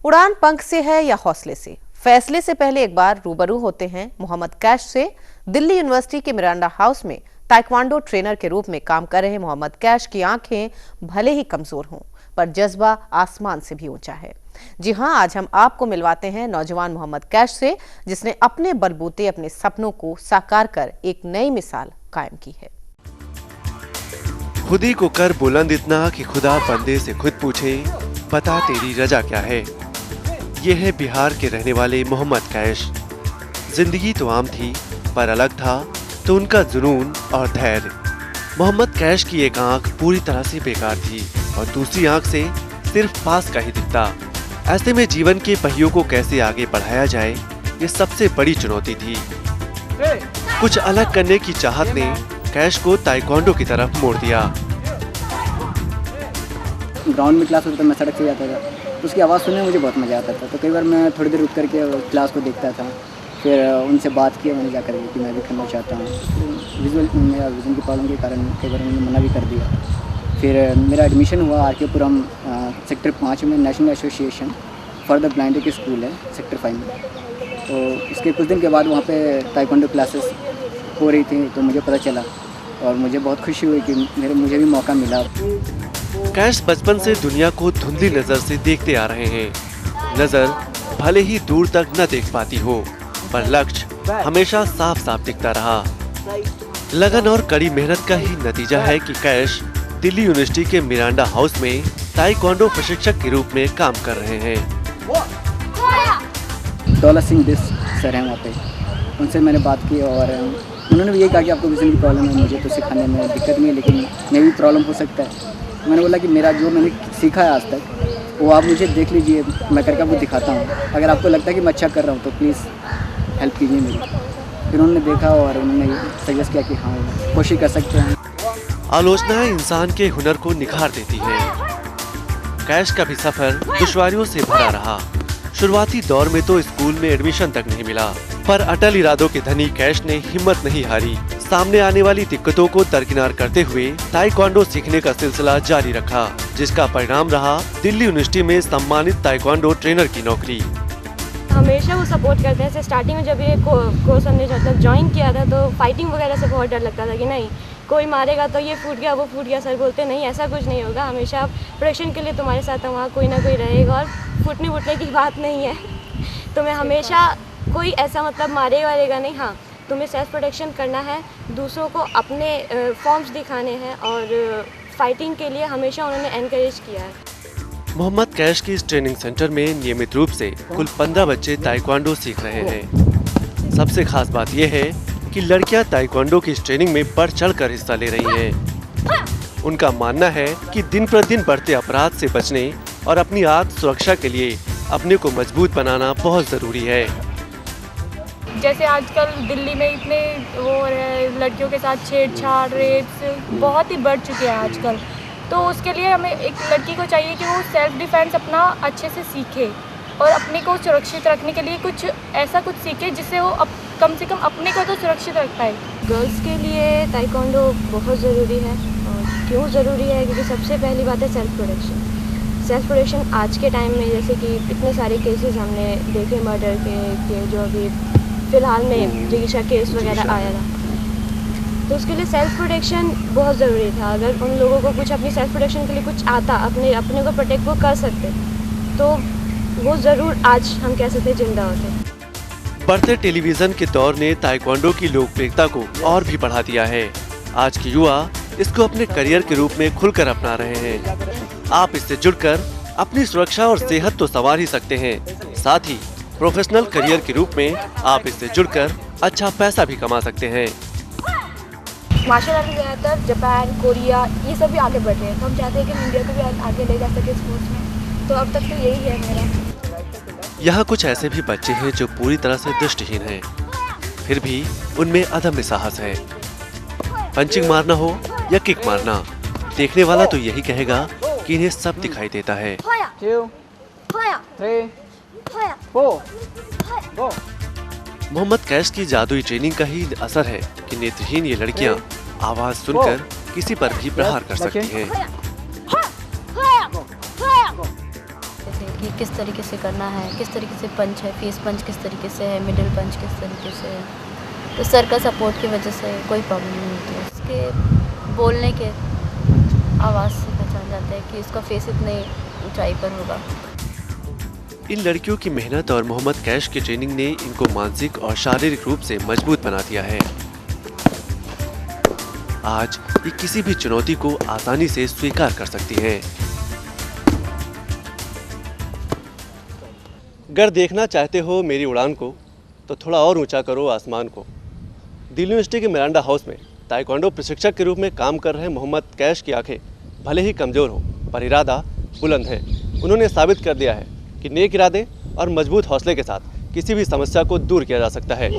उड़ान पंख से है या हौसले से? फैसले से पहले एक बार रूबरू होते हैं मोहम्मद कैश से। दिल्ली यूनिवर्सिटी के मिरांडा हाउस में ताइक्वांडो ट्रेनर के रूप में काम कर रहे मोहम्मद कैश की आंखें भले ही कमजोर हों, पर जज्बा आसमान से भी ऊंचा है। जी हां, आज हम आपको मिलवाते हैं नौजवान मोहम्मद कैश से, जिसने अपने बलबूते अपने सपनों को साकार कर एक नई मिसाल कायम की है। खुदी को कर बुलंद इतना कि खुदा बंदे से खुद पूछे, बता तेरी रजा क्या है। ये है बिहार के रहने वाले मोहम्मद कैश। जिंदगी तो आम थी, पर अलग था तो उनका जुनून और धैर्य। मोहम्मद कैश की एक आंख पूरी तरह से बेकार थी और दूसरी आंख से सिर्फ पास का ही दिखता। ऐसे में जीवन के पहियों को कैसे आगे बढ़ाया जाए, ये सबसे बड़ी चुनौती थी। कुछ अलग करने की चाहत ने कैश को ताइक्वांडो की तरफ मोड़ दिया। ग्राउंड में क्लास होता था, मैं सड़क से जाता था तो उसकी आवाज़ सुनने में मुझे बहुत मज़ा आता था। तो कई बार मैं थोड़ी देर रुक करके क्लास को देखता था, फिर उनसे बात की मैंने जाकर कि मैं भी करना चाहता हूँ। मेरा विज़न की प्रॉब्लम के कारण कई बार उन्होंने मना भी कर दिया। फिर मेरा एडमिशन हुआ आर.के.पुरम सेक्टर 5 में national association for the blind की स्कूल है सेक्टर 5 में। तो उसके कुछ दिन के बाद वहाँ पे ताइक्वांडो क्लासेस हो रही थी, तो मुझे पता चला और मुझे बहुत खुशी हुई कि मुझे भी मौका मिला। कैश बचपन से दुनिया को धुंधली नजर से देखते आ रहे हैं। नजर भले ही दूर तक न देख पाती हो, पर लक्ष्य हमेशा साफ साफ दिखता रहा। लगन और कड़ी मेहनत का ही नतीजा है कि कैश दिल्ली यूनिवर्सिटी के मिरांडा हाउस में ताइक्वांडो प्रशिक्षक के रूप में काम कर रहे हैं। दौलत सिंह बिस सर हैं वहाँ पे, उनसे मैंने बात की और उन्होंने भी ये कहा कि आपको विज़न की प्रॉब्लम है, मुझे तो सिखाने में दिक्कत नहीं है, लेकिन मैं भी प्रॉब्लम हो सकता है। मैंने बोला कि मेरा जो मैंने सीखा है आज तक वो आप मुझे देख लीजिए, मैं करके आपको दिखाता हूँ। अगर आपको लगता है कि मैं अच्छा कर रहा हूँ तो प्लीज़ हेल्प कीजिए मेरी। फिर उन्होंने देखा और उन्होंने सजेस्ट किया कि हाँ कोशिश कर सकते हैं। आलोचनाएं इंसान के हुनर को निखार देती है। कैश का भी सफर दुश्वारियों से भरा रहा। शुरुआती दौर में तो स्कूल में एडमिशन तक नहीं मिला, पर अटल इरादों के धनी कैश ने हिम्मत नहीं हारी। सामने आने वाली दिक्कतों को दरकिनार करते हुए ताइक्वांडो सीखने का सिलसिला जारी रखा, जिसका परिणाम रहा दिल्ली यूनिवर्सिटी में सम्मानित ताइक्वांडो ट्रेनर की नौकरी। हमेशा वो सपोर्ट करते हैं। स्टार्टिंग में जब ये कोर्स हमने मतलब ज्वाइन किया था तो फाइटिंग वगैरह से बहुत डर लगता था कि नहीं कोई मारेगा तो ये फूट गया वो फूट गया। सर बोलते नहीं ऐसा कुछ नहीं होगा, हमेशा प्रोटेक्शन के लिए तुम्हारे साथ वहाँ कोई ना कोई रहेगा और फूटने वूटने की बात नहीं है। तुम्हें हमेशा कोई ऐसा मतलब मारेगा वारेगा नहीं। हाँ, तुम्हें सेल्फ प्रोटेक्शन करना है, दूसरों को अपने फॉर्म्स दिखाने हैं और फाइटिंग के लिए हमेशा उन्होंने एनकरेज किया है। मोहम्मद कैश के इस ट्रेनिंग सेंटर में नियमित रूप से कुल 15 बच्चे ताइक्वांडो सीख रहे हैं। सबसे खास बात यह है कि लड़कियां ताइक्वांडो की इस ट्रेनिंग में बढ़ चढ़कर हिस्सा ले रही हैं। उनका मानना है कि दिन प्रतिदिन बढ़ते अपराध से बचने और अपनी आत्म सुरक्षा के लिए अपने को मजबूत बनाना बहुत जरूरी है। जैसे आजकल दिल्ली में इतने वो लड़कियों के साथ छेड़छाड़ रेप्स बहुत ही बढ़ चुके हैं आजकल, तो उसके लिए हमें एक लड़की को चाहिए कि वो सेल्फ डिफेंस अपना अच्छे से सीखे और अपने को सुरक्षित रखने के लिए कुछ ऐसा कुछ सीखे जिससे वो कम से कम अपने को तो सुरक्षित रख पाए। गर्ल्स के लिए ताइक्वांडो बहुत ज़रूरी है। और क्यों ज़रूरी है? क्योंकि सबसे पहली बात है सेल्फ प्रोटेक्शन। सेल्फ प्रोटेक्शन आज के टाइम में जैसे कि इतने सारे केसेस हमने देखे मर्डर के जो अभी फ़िलहाल में जिगिशा केस वगैरह आया था, तो उसके लिए सेल्फ प्रोटेक्शन बहुत ज़रूरी था। अगर उन लोगों को कुछ अपनी सेल्फ प्रोटेक्शन के लिए कुछ आता, अपने को प्रोटेक्ट वो कर सकते, तो वो ज़रूर आज हम कह सकते जिंदा होते। बढ़ते टेलीविजन के दौर ने ताइक्वांडो की लोकप्रियता को और भी बढ़ा दिया है। आज के युवा इसको अपने करियर के रूप में खुलकर अपना रहे हैं। आप इससे जुड़कर अपनी सुरक्षा और सेहत तो संवार ही सकते हैं, साथ ही प्रोफेशनल करियर के रूप में आप इससे जुड़कर अच्छा पैसा भी कमा सकते हैं। मार्शल आर्ट में ज़्यादातर जापान, कोरिया ये सब भी आगे बढ़ रहे हैं, तो हम चाहते हैं कि इंडिया को भी आगे ले जा सके स्पोर्ट्स में। तो अब तक तो यही है मेरा। यहाँ कुछ ऐसे भी बच्चे हैं जो पूरी तरह से दृष्टिहीन हैं, फिर भी उनमें अदम्य साहस है। पंचिंग मारना हो या किक मारना, देखने वाला तो यही कहेगा कि इन्हें सब दिखाई देता है। 2, 3, 4, go। मोहम्मद कैश की जादुई ट्रेनिंग का ही असर है कि नेत्रहीन ये लड़कियां आवाज सुनकर किसी पर भी प्रहार कर सकती हैं। जैसे कि किस तरीके से करना है, किस तरीके से पंच है, फेस पंच किस तरीके से है, मिडिल पंच किस तरीके से है। तो सर का सपोर्ट की वजह से कोई प्रॉब्लम नहीं होती है। उसके बोलने के आवाज़ से पहचान जाता है कि उसका फेस इतने ऊंचाई पर होगा। इन लड़कियों की मेहनत और मोहम्मद कैश की ट्रेनिंग ने इनको मानसिक और शारीरिक रूप से मजबूत बना दिया है। आज ये किसी भी चुनौती को आसानी से स्वीकार कर सकती हैं। अगर देखना चाहते हो मेरी उड़ान को तो थोड़ा और ऊंचा करो आसमान को। दिल्ली यूनिवर्सिटी के मिरांडा हाउस में ताइक्वांडो प्रशिक्षक के रूप में काम कर रहे मोहम्मद कैश की आंखें भले ही कमजोर हो पर इरादा बुलंद है। उन्होंने साबित कर दिया है कि नेक इरादे और मजबूत हौसले के साथ किसी भी समस्या को दूर किया जा सकता है।